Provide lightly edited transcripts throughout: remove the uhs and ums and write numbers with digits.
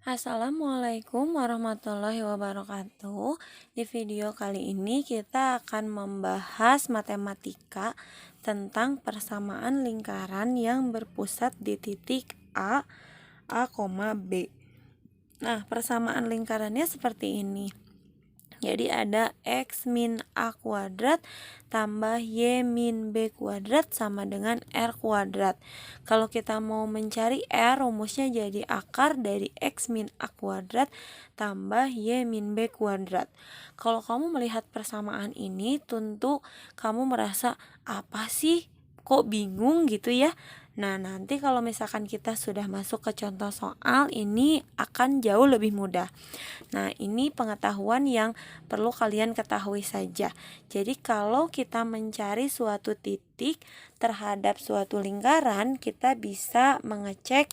Assalamualaikum warahmatullahi wabarakatuh. Di video kali ini kita akan membahas matematika tentang persamaan lingkaran yang berpusat di titik A, B. Nah, persamaan lingkarannya seperti ini. Jadi ada X min A kuadrat tambah Y min B kuadrat sama dengan R kuadrat. Kalau kita mau mencari R, rumusnya jadi akar dari X min A kuadrat tambah Y min B kuadrat. Kalau kamu melihat persamaan ini, tentu kamu merasa, apa sih? Kok bingung gitu ya? Nah, nanti kalau misalkan kita sudah masuk ke contoh soal, ini akan jauh lebih mudah. Nah, ini pengetahuan yang perlu kalian ketahui saja. Jadi, kalau kita mencari suatu titik terhadap suatu lingkaran, kita bisa mengecek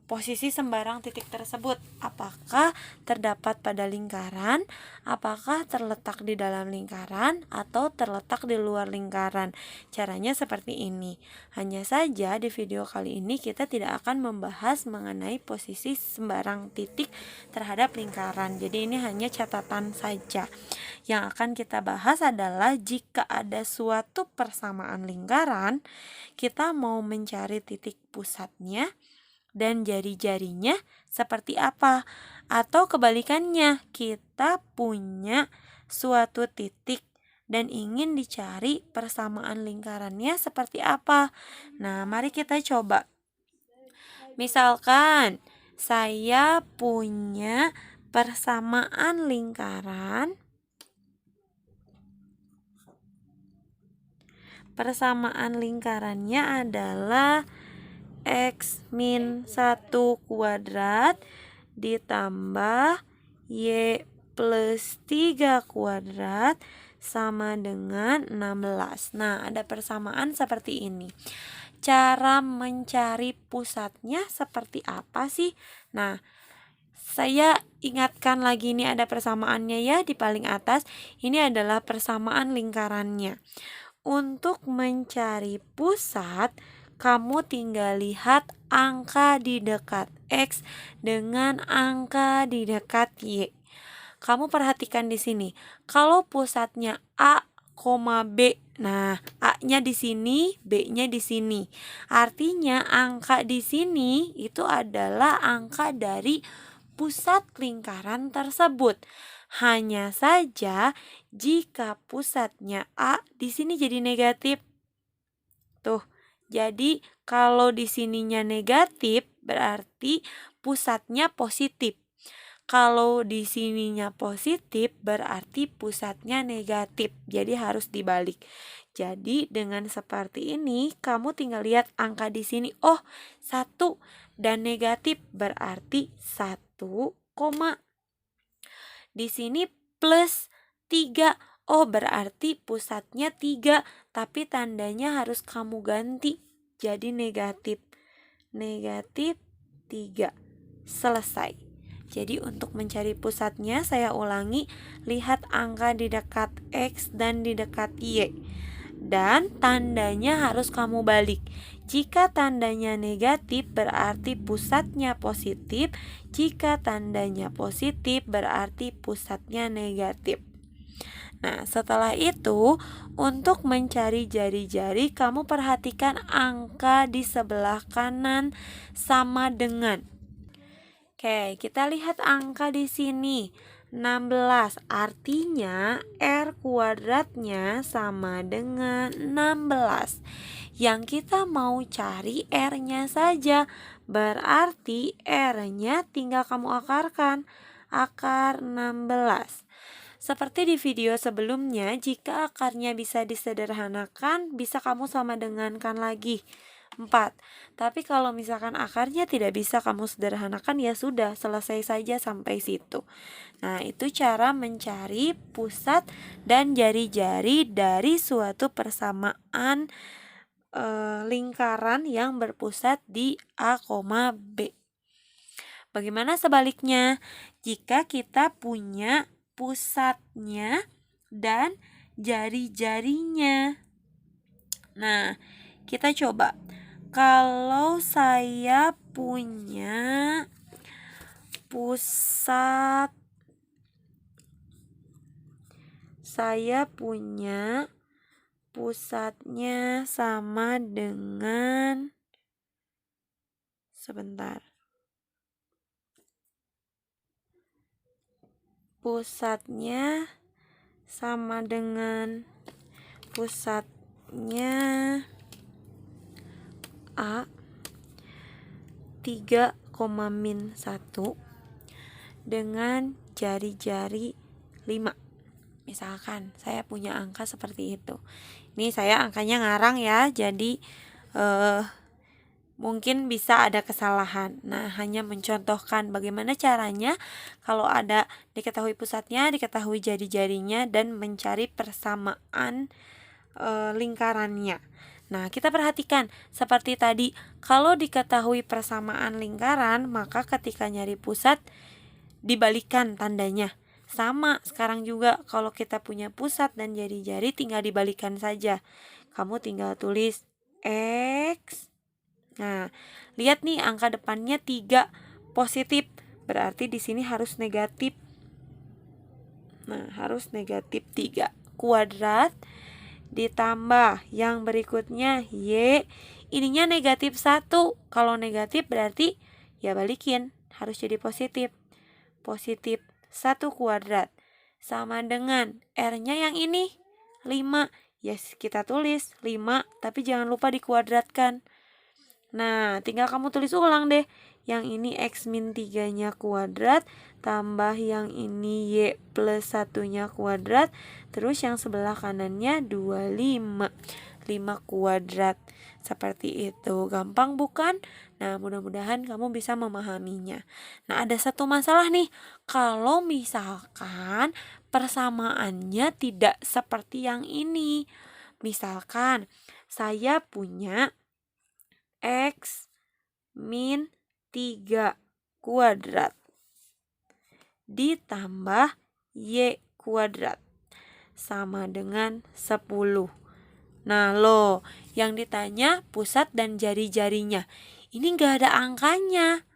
posisi sembarang titik tersebut. Apakah terdapat pada lingkaran, apakah terletak di dalam lingkaran, atau terletak di luar lingkaran. Caranya seperti ini. Hanya saja di video kali ini kita tidak akan membahas mengenai posisi sembarang titik terhadap lingkaran. Jadi ini hanya catatan saja. Yang akan kita bahas adalah jika ada suatu persamaan lingkaran, kita mau mencari titik pusatnya dan jari-jarinya seperti apa. Atau kebalikannya, kita punya suatu titik dan ingin dicari persamaan lingkarannya seperti apa. Nah, mari kita coba. Misalkan saya punya persamaan lingkaran. Persamaan lingkarannya adalah X min 1 kuadrat ditambah Y plus 3 kuadrat sama dengan 16. Nah, ada persamaan seperti ini. Cara mencari pusatnya seperti apa sih? Nah, saya ingatkan lagi, ini ada persamaannya ya di paling atas. Ini adalah persamaan lingkarannya. Untuk mencari pusat, kamu tinggal lihat angka di dekat X dengan angka di dekat Y. Kamu perhatikan di sini. Kalau pusatnya A, B. Nah, A-nya di sini, B-nya di sini. Artinya angka di sini itu adalah angka dari pusat lingkaran tersebut. Hanya saja jika pusatnya A, di sini jadi negatif. Tuh. Jadi kalau di sininya negatif berarti pusatnya positif. Kalau di sininya positif berarti pusatnya negatif. Jadi harus dibalik. Jadi dengan seperti ini kamu tinggal lihat angka di sini. Oh, 1 dan negatif berarti 1, di sini plus 3. Oh, berarti pusatnya 3, tapi tandanya harus kamu ganti jadi negatif. Negatif 3. Selesai. Jadi untuk mencari pusatnya, saya ulangi, lihat angka di dekat X dan di dekat Y. Dan tandanya harus kamu balik. Jika tandanya negatif berarti pusatnya positif. Jika tandanya positif berarti pusatnya negatif. Nah, setelah itu, untuk mencari jari-jari, kamu perhatikan angka di sebelah kanan sama dengan. Oke, kita lihat angka di sini. 16, artinya R kuadratnya sama dengan 16. Yang kita mau cari R-nya saja. Berarti R-nya tinggal kamu akarkan. Akar 16. Seperti di video sebelumnya, jika akarnya bisa disederhanakan, bisa kamu sama dengankan lagi 4. Tapi kalau misalkan akarnya tidak bisa kamu sederhanakan, ya sudah, selesai saja sampai situ. Nah, itu cara mencari pusat dan jari-jari dari suatu persamaan lingkaran yang berpusat di A, B. Bagaimana sebaliknya? Jika kita punya pusatnya dan jari-jarinya. Nah, kita coba. Kalau saya punya Saya punya pusatnya sama dengan pusatnya A 3,-1 dengan jari-jari 5. Misalkan saya punya angka seperti itu. Ini saya angkanya ngarang ya, jadi mungkin bisa ada kesalahan. Nah, hanya mencontohkan bagaimana caranya kalau ada diketahui pusatnya, diketahui jari-jarinya, dan mencari persamaan lingkarannya. Nah, kita perhatikan seperti tadi, kalau diketahui persamaan lingkaran, maka ketika nyari pusat dibalikan tandanya. Sama sekarang juga kalau kita punya pusat dan jari-jari tinggal dibalikan saja. Kamu tinggal tulis X. Nah, lihat nih angka depannya 3 positif. Berarti di sini harus negatif. Nah, harus negatif 3. Kuadrat ditambah yang berikutnya Y. Ininya negatif 1. Kalau negatif berarti ya balikin, harus jadi positif. Positif 1 kuadrat sama dengan R-nya yang ini 5. Yes, kita tulis 5, tapi jangan lupa dikuadratkan. Nah, tinggal kamu tulis ulang deh. Yang ini X min 3-nya kuadrat, tambah yang ini Y plus 1-nya kuadrat, terus yang sebelah kanannya 25. 5 kuadrat. Seperti itu. Gampang bukan? Nah, mudah-mudahan kamu bisa memahaminya. Nah, ada satu masalah nih. Kalau misalkan persamaannya tidak seperti yang ini. Misalkan saya punya X min 3 kuadrat ditambah Y kuadrat sama dengan 10. Nah loh, yang ditanya pusat dan jari-jarinya. Ini gak ada angkanya.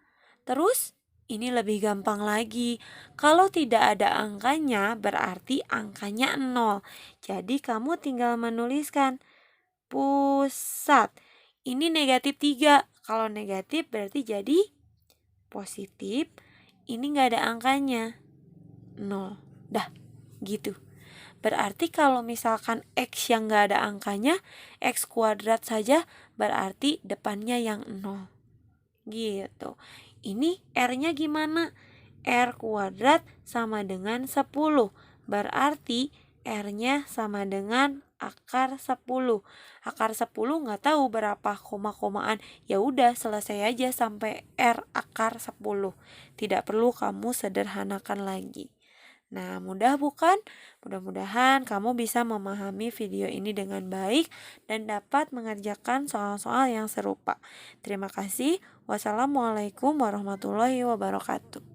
Terus ini lebih gampang lagi. Kalau tidak ada angkanya berarti angkanya 0. Jadi kamu tinggal menuliskan pusat. Ini negatif 3. Kalau negatif berarti jadi positif. Ini gak ada angkanya 0. Dah gitu. Berarti kalau misalkan X yang gak ada angkanya, X kuadrat saja berarti depannya yang 0. Gitu. Ini R-nya gimana? R kuadrat sama dengan 10. Berarti R-nya sama dengan akar 10. Akar 10 nggak tahu berapa koma-komaan. Ya udah selesai aja sampai R akar 10. Tidak perlu kamu sederhanakan lagi. Nah, mudah bukan? Mudah-mudahan kamu bisa memahami video ini dengan baik dan dapat mengerjakan soal-soal yang serupa. Terima kasih. Wassalamualaikum warahmatullahi wabarakatuh.